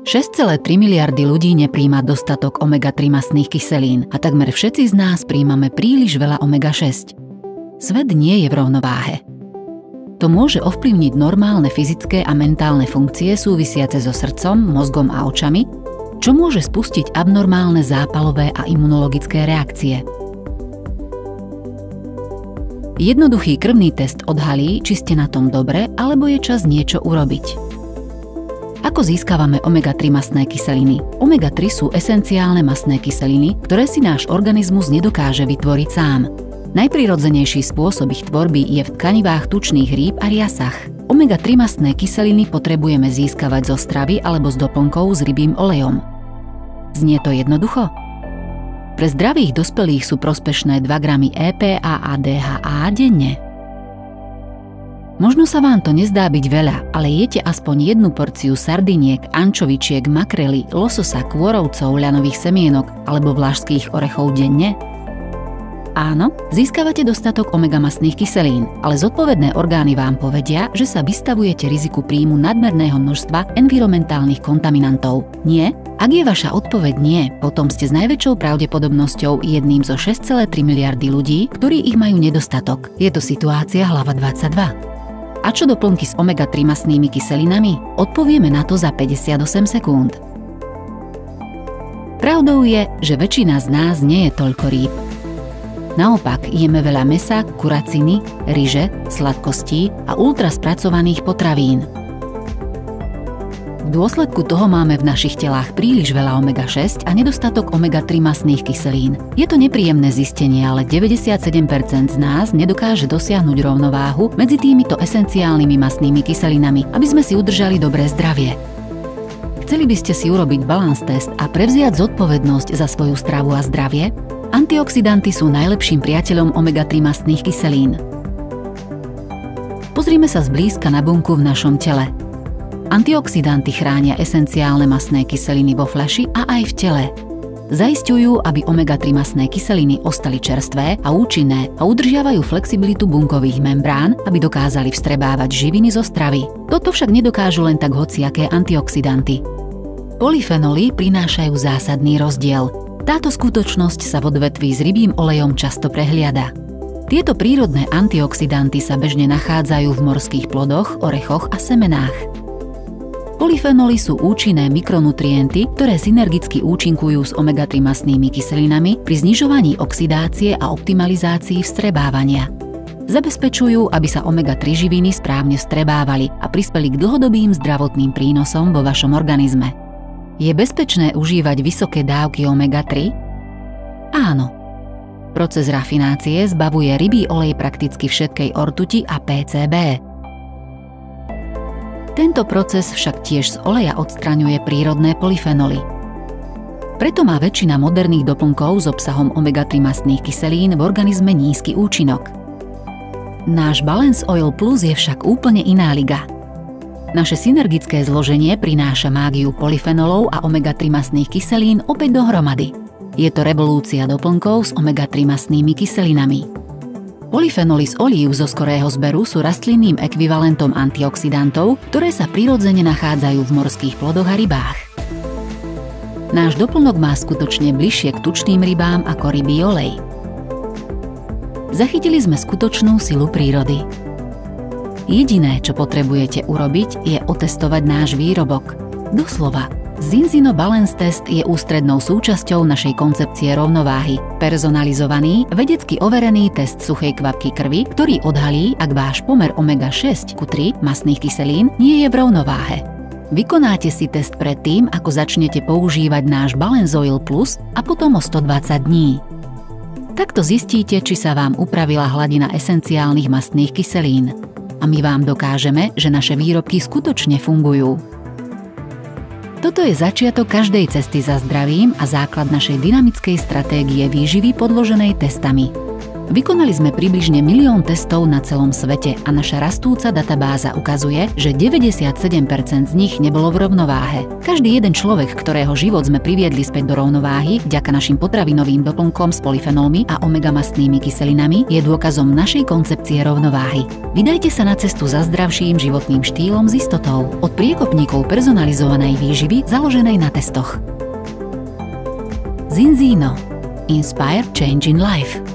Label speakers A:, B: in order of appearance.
A: 6,3 miliardy ľudí nepríjma dostatok omega-3 mastných kyselín a takmer všetci z nás príjmame príliš veľa omega-6. Svet nie je v rovnováhe. To môže ovplyvniť normálne fyzické a mentálne funkcie súvisiace so srdcom, mozgom a očami, čo môže spustiť abnormálne zápalové a imunologické reakcie. Jednoduchý krvný test odhalí, či ste na tom dobre, alebo je čas niečo urobiť. Ako získavame omega-3 mastné kyseliny? Omega-3 sú esenciálne mastné kyseliny, ktoré si náš organizmus nedokáže vytvoriť sám. Najprirodzenejší spôsob ich tvorby je v tkanivách tučných rýb a riasach. Omega-3 mastné kyseliny potrebujeme získavať zo stravy alebo z doplnkov s rybím olejom. Znie to jednoducho? Pre zdravých dospelých sú prospešné 2 gramy EPA a DHA denne. Možno sa vám to nezdá byť veľa, ale jete aspoň 1 porciu sardiniek, ančovičiek, makrely, lososa, kôrovcov, ľanových semienok alebo vlašských orechov denne? Áno, získavate dostatok omega-mastných kyselín, ale zodpovedné orgány vám povedia, že sa vystavujete riziku príjmu nadmerného množstva environmentálnych kontaminantov. Nie? Ak je vaša odpoveď nie, potom ste s najväčšou pravdepodobnosťou jedným zo 6,3 miliardy ľudí, ktorí ich majú nedostatok. Je to situácia hlava 22. A čo doplnky s omega-3 mastnými kyselinami? Odpovieme na to za 58 sekúnd. Pravdou je, že väčšina z nás nie je toľko rýb. Naopak, jeme veľa mäsa, kuraciny, ryže, sladkostí a ultraspracovaných potravín. V dôsledku toho máme v našich telách príliš veľa omega-6 a nedostatok omega-3 mastných kyselín. Je to nepríjemné zistenie, ale 97% z nás nedokáže dosiahnuť rovnováhu medzi týmito esenciálnymi mastnými kyselinami, aby sme si udržali dobré zdravie. Chceli by ste si urobiť balance test a prevziať zodpovednosť za svoju stravu a zdravie? Antioxidanty sú najlepším priateľom omega-3 mastných kyselín. Pozrime sa zblízka na bunku v našom tele. Antioxidanty chránia esenciálne mastné kyseliny vo fľaši a aj v tele. Zaisťujú, aby omega-3 mastné kyseliny ostali čerstvé a účinné a udržiavajú flexibilitu bunkových membrán, aby dokázali vstrebávať živiny zo stravy. Toto však nedokážu len tak hociaké antioxidanty. Polyfenoly prinášajú zásadný rozdiel. Táto skutočnosť sa v odvetví s rybím olejom často prehliada. Tieto prírodné antioxidanty sa bežne nachádzajú v morských plodoch, orechoch a semenách. Polyfenoly sú účinné mikronutrienty, ktoré synergicky účinkujú s omega-3 mastnými kyselinami pri znižovaní oxidácie a optimalizácii vstrebávania. Zabezpečujú, aby sa omega-3 živiny správne vstrebávali a prispeli k dlhodobým zdravotným prínosom vo vašom organizme. Je bezpečné užívať vysoké dávky omega-3? Áno. Proces rafinácie zbavuje rybí olej prakticky všetkej ortuti a PCB. Tento proces však tiež z oleja odstraňuje prírodné polyfenoly. Preto má väčšina moderných doplnkov s obsahom omega-3 mastných kyselín v organizme nízky účinok. Náš Balance Oil Plus je však úplne iná liga. Naše synergické zloženie prináša mágiu polyfenolov a omega-3 mastných kyselín opäť dohromady. Je to revolúcia doplnkov s omega-3 mastnými kyselinami. Polyfenoly z olív zo skorého zberu sú rastlinným ekvivalentom antioxidantov, ktoré sa prirodzene nachádzajú v morských plodoch a rybách. Náš doplnok má skutočne bližšie k tučným rybám ako rybí olej. Zachytili sme skutočnú silu prírody. Jediné, čo potrebujete urobiť, je otestovať náš výrobok. Doslova. Zinzino Balance Test je ústrednou súčasťou našej koncepcie rovnováhy. Personalizovaný, vedecky overený test suchej kvapky krvi, ktorý odhalí, ak váš pomer omega-6 ku 3 mastných kyselín nie je v rovnováhe. Vykonáte si test predtým, ako začnete používať náš Balance Oil Plus a potom o 120 dní. Takto zistíte, či sa vám upravila hladina esenciálnych mastných kyselín. A my vám dokážeme, že naše výrobky skutočne fungujú. Toto je začiatok každej cesty za zdravím a základ našej dynamickej stratégie výživy podloženej testami. Vykonali sme približne 1 000 000 testov na celom svete a naša rastúca databáza ukazuje, že 97% z nich nebolo v rovnováhe. Každý jeden človek, ktorého život sme priviedli späť do rovnováhy vďaka našim potravinovým doplnkom s polyfenolmi a omegamastnými kyselinami, je dôkazom našej koncepcie rovnováhy. Vydajte sa na cestu za zdravším životným štýlom s istotou od priekopníkov personalizovanej výživy založenej na testoch. Zinzino. Inspire Change in Life.